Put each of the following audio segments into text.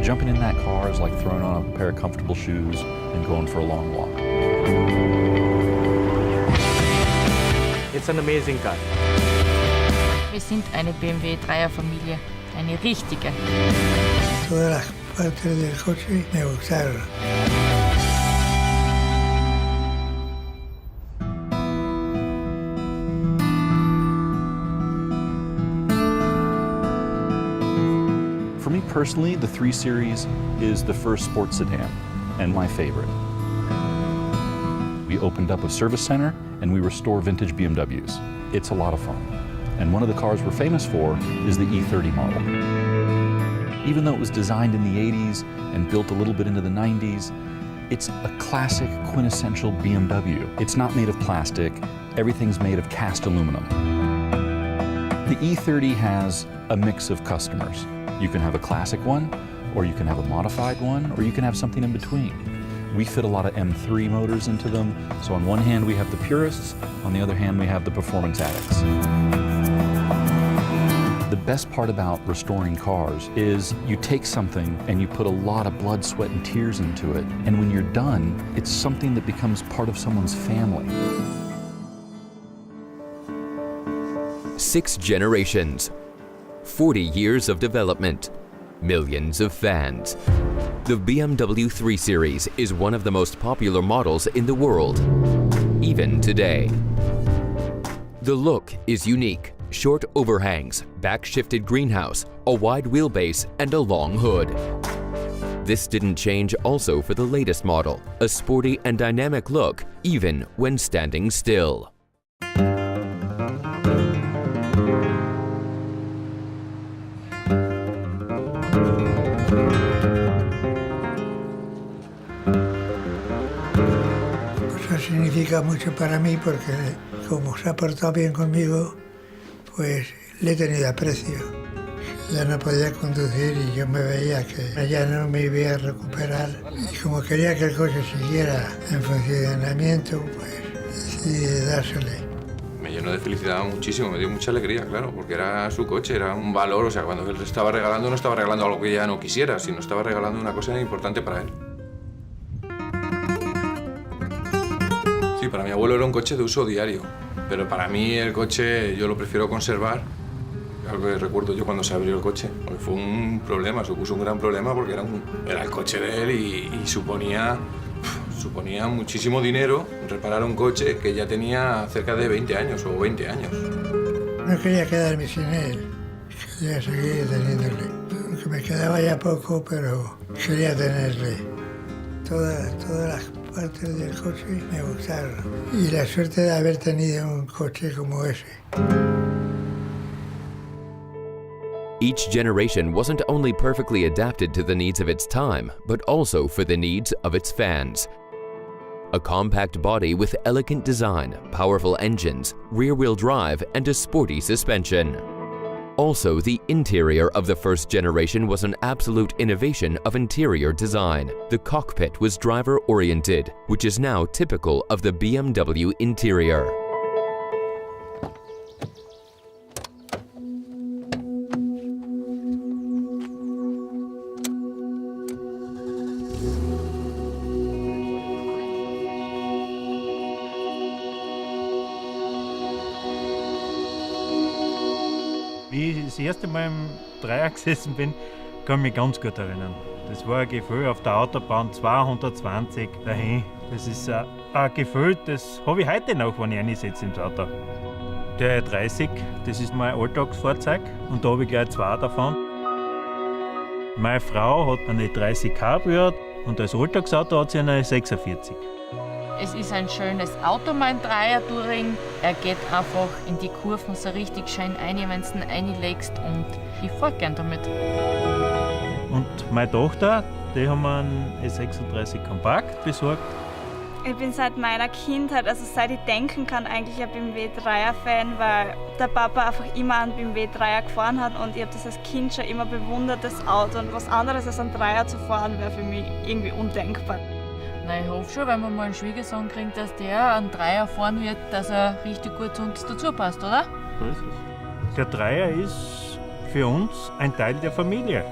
Jumping in that car is like throwing on a pair of comfortable shoes and going for a long walk. It's an amazing car. Wir sind eine BMW 3er-Familie, eine richtige. Todas las partes del coche me gustaron. For me personally, the 3 Series is the first sports sedan and my favorite. We opened up a service center and we restore vintage BMWs. It's a lot of fun. And one of the cars we're famous for is the E30 model. Even though it was designed in the 80s and built a little bit into the 90s, it's a classic quintessential BMW. It's not made of plastic, everything's made of cast aluminum. The E30 has a mix of customers. You can have a classic one, or you can have a modified one, or you can have something in between. We fit a lot of M3 motors into them, so on one hand we have the purists, on the other hand we have the performance addicts. The best part about restoring cars is you take something and you put a lot of blood, sweat, and tears into it, and when you're done, it's something that becomes part of someone's family. 6 generations, 40 years of development, millions of fans. The BMW 3 Series is one of the most popular models in the world, even today. The look is unique. Short overhangs, back-shifted greenhouse, a wide wheelbase, and a long hood. This didn't change also for the latest model, a sporty and dynamic look, even when standing still. Eso significa mucho para mí porque como se ha portado bien conmigo, pues le he tenido aprecio. Ya no podía conducir y yo me veía que ya no me iba a recuperar. Y como quería que el coche siguiera en funcionamiento, pues decidí dársele. Me llenó de felicidad muchísimo, me dio mucha alegría, claro, porque era su coche, era un valor, o sea, cuando él estaba regalando no estaba regalando algo que ya no quisiera, sino estaba regalando una cosa importante para él. Sí, para mi abuelo era un coche de uso diario, pero para mí el coche yo lo prefiero conservar. Algo que recuerdo yo cuando se abrió el coche, porque fue un problema, supuso un gran problema porque era el coche de él y suponía muchísimo dinero reparar un coche que ya tenía cerca de 20 años o 20 años. No quería quedarme sin él, quería seguir teniéndole. Aunque me quedaba ya poco, pero quería tenerle. Todas las partes del coche me gustaron. Y la suerte de haber tenido un coche como ese. Each generation wasn't only perfectly adapted to the needs of its time, but also for the needs of its fans. A compact body with elegant design, powerful engines, rear-wheel drive, and a sporty suspension. Also, the interior of the first generation was an absolute innovation of interior design. The cockpit was driver-oriented, which is now typical of the BMW interior. Wie ich das erste Mal im Dreier gesessen bin, kann ich mich ganz gut erinnern. Das war ein Gefühl auf der Autobahn 220 dahin. Das ist ein Gefühl, das habe ich heute noch, wenn ich reinsetze ins Auto. Der E30, das ist mein Alltagsfahrzeug und da habe ich gleich 2 davon. Meine Frau hat eine E30 Cabrio und als Alltagsauto hat sie eine E46. Es ist ein schönes Auto, mein Dreier-Touring. Er geht einfach in die Kurven so richtig schön ein, wenn du ihn reinlegst und ich fahre gern damit. Und meine Tochter, die haben einen E36 Kompakt besorgt. Ich bin seit meiner Kindheit, also seit ich denken kann, eigentlich ein BMW 3er-Fan, weil der Papa einfach immer einen BMW 3er gefahren hat und ich habe das als Kind schon immer bewundert, das Auto. Und was anderes als einen 3er zu fahren, wäre für mich irgendwie undenkbar. Na, ich hoffe schon, wenn wir mal einen Schwiegersohn kriegen, dass der einen Dreier fahren wird, dass er richtig gut zu uns dazu passt, oder? So ist es. Der Dreier ist für uns ein Teil der Familie.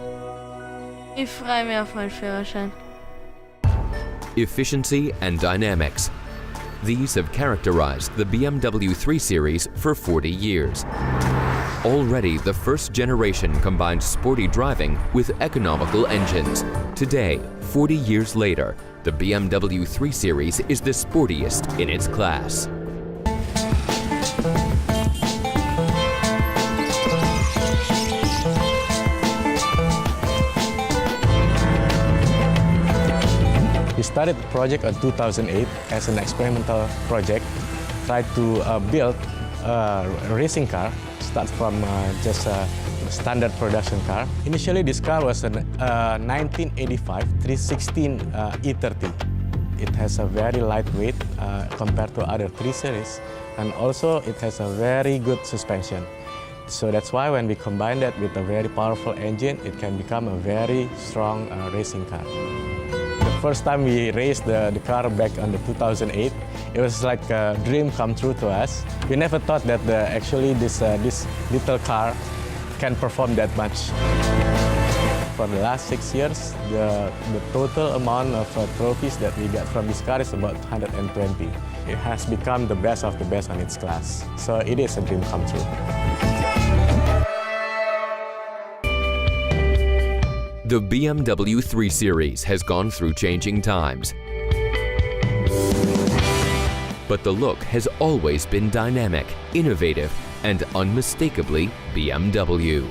Ich freue mich auf meinen Führerschein. Efficiency and dynamics. These have characterized the BMW 3 Series for 40 years. Already, the first generation combined sporty driving with economical engines. Today, 40 years later, the BMW 3 Series is the sportiest in its class. We started the project in 2008 as an experimental project, tried to build a racing car, start from just a standard production car. Initially, this car was a 1985 316 E30. It has a very lightweight compared to other 3 Series, and also it has a very good suspension. So that's why when we combine that with a very powerful engine, it can become a very strong racing car. The first time we raced the car back in 2008, it was like a dream come true to us. We never thought that actually this little car can perform that much. For the last 6 years, the total amount of trophies that we get from this car is about 120. It has become the best of the best on its class. So it is a dream come true. The BMW 3 Series has gone through changing times. But the look has always been dynamic, innovative, and unmistakably BMW.